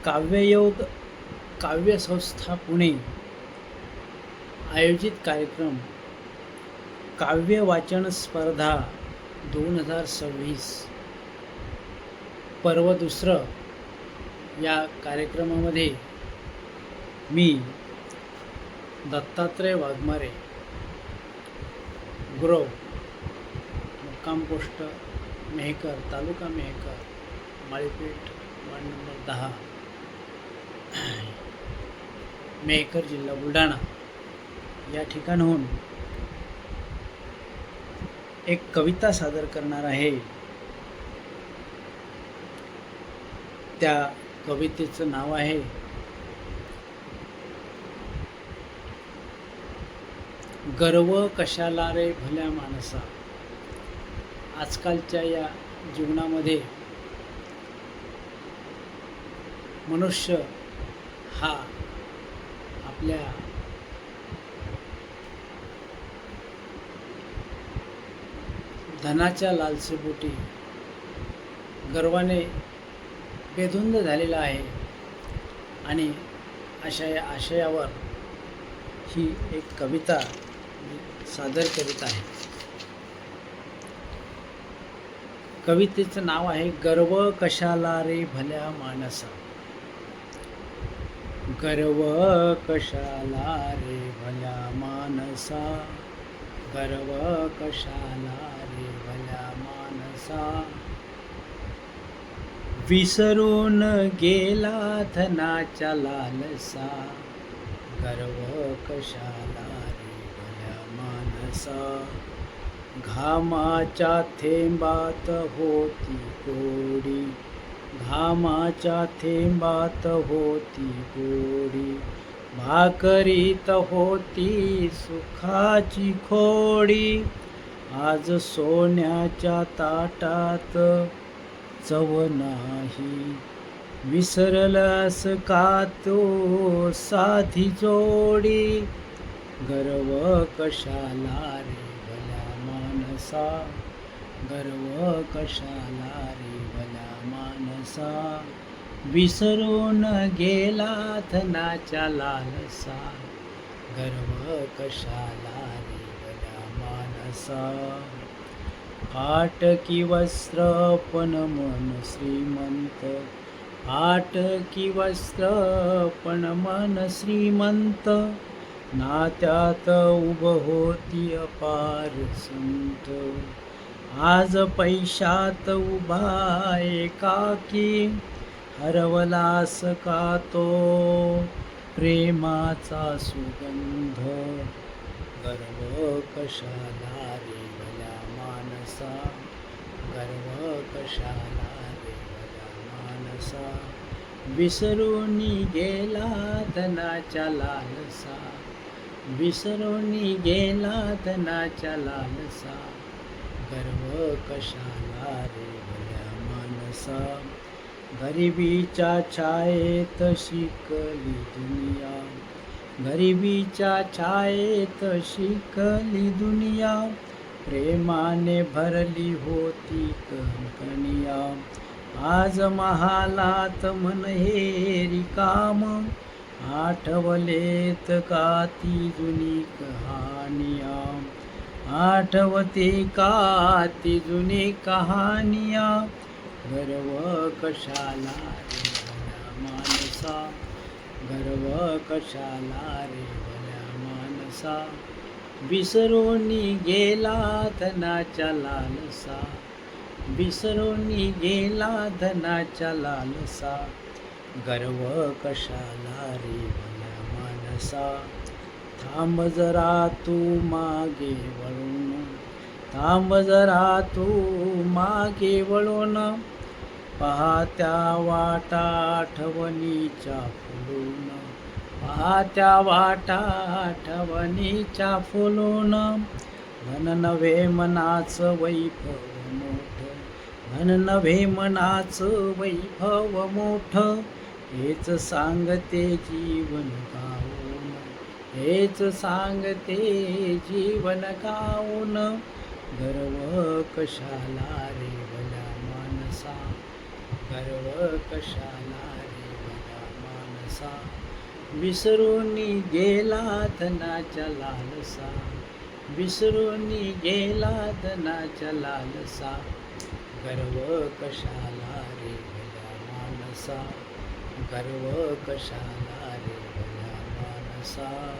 काव्ययोग काव्यसंस्था पुणे आयोजित कार्यक्रम काव्य वाचन स्पर्धा 2026 पर्व दुसरं या कार्यक्रमामध्ये मी दत्तात्रय वाघमारे गुरव मुक्काम पोस्ट मेहकर तालुका मेहकर माळीपेठ वार्ड नंबर 10 मेहकर जिल्हा बुलढाणा या ठिकाणाहून एक कविता सादर करणार आहे. त्या कवितेचं नाव आहे गर्व कशाला रे भल्या माणसा. आजकालच्या या जीवनामध्ये मनुष्य हा आपल्या धनाच्या लालसेपोटी गर्वाने बेधुंद झालेला आहे आणि अशा या आशयावर ही एक कविता सादर करीत आहे. कवितेचं नाव आहे गर्व कशाला रे भल्या माणसा. गर्व कशाला रे भल्या माणसा, गर्व कशाला रे भल्या माणसा. विसरून गेला धनाच्या लालसा, गर्व कशाला रे भल्या माणसा. घामाच्या थेंबात होती गोडी, घामाच्या थेंबात होती गोडी. भाकरीत होती सुखाची खोडी, आज सोन्याच्या ताटात चव नाही. विसरलास का तो साधी जोडी, गर्व कशाला रे भल्या माणसा, गर्व कशाला रे भल्या माणसा. विसरून गेला धनाच्या लालसा, गर्व कशाला रे भल्या माणसा. फाटकी वस्त्र पण मन श्रीमंत, फाटकी वस्त्र पण मन श्रीमंत. नात्यात उभं होती अपार संत, आज पैशात उभा एकाकी. हरवलास का तो प्रेमाचा सुगंध, गर्व कशाला रे भल्या माणसा, गर्व कशाला रे भल्या माणसा. विसरून गेला धनाच्या लालसा, विसरून गेला धनाच्या लालसा. गर्व कशाला रे भल्या माणसा. गरिबीच्या छायेत शिकली दुनिया, गरिबीच्या छायेत शिकली दुनिया. प्रेमाने भरली होती कणकणिया, आज महालात मन हे रिकाम. आठवलेत का ती जुनी कहानिया, आठवते का ती जुनी कहानिया. गर्व कशाला रे भल्या माणसा, गर्व कशाला रे भल्या माणसा. विसरून गेला धनाच्या लालसा, विसरून गेला धनाच्या लालसा. गर्व कशाला रे भल्या माणसा. थांब जरा तू मागे वळून, थांब जरा तू मागे वळून. पाहत्या वाटा आठवणीच्या फुलून, पाहत्या वाटा आठवणीच्या फुलून. धन नव्हे मनाचं वैभव मोठ, धन नव्हे मनाचं वैभव मोठ. हेच सांगते जीवन गाऊन, हेच सांगते जीवन गाऊन. गर्व कशाला रे भल्या माणसा, गर्व कशाला रे भल्या मानसा. विसरून गेला धनाच्या लालसा, विसरून गेला धनाच्या लालसा. गर्व कशाला रे भल्या मानसा, गर्व कशाला रे भल्या मानसा.